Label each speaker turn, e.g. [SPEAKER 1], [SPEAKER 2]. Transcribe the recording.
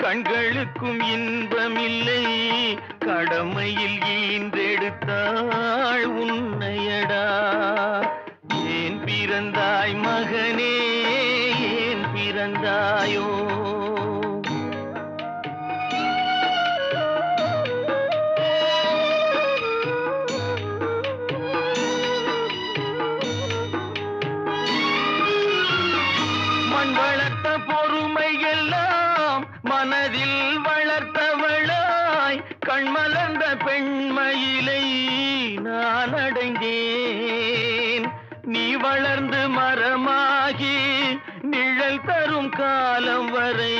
[SPEAKER 1] கண்களுக்கும் இன்பமில்லை கடமையில் ஈன்றெடுத்தாள் உன்னையடா. ஏன் பிறந்தாய் மகனே, ஏன் பிறந்தாயோ? மண் வளர்த்த பொறுமை எல்லாம் மனதில் வளர்த்தவளாய் கண்மலர்ந்த பெண்மயிலை நான் அடைந்தேன். நீ வளர்ந்து மரமாகி நிழல் தரும் காலம் வரை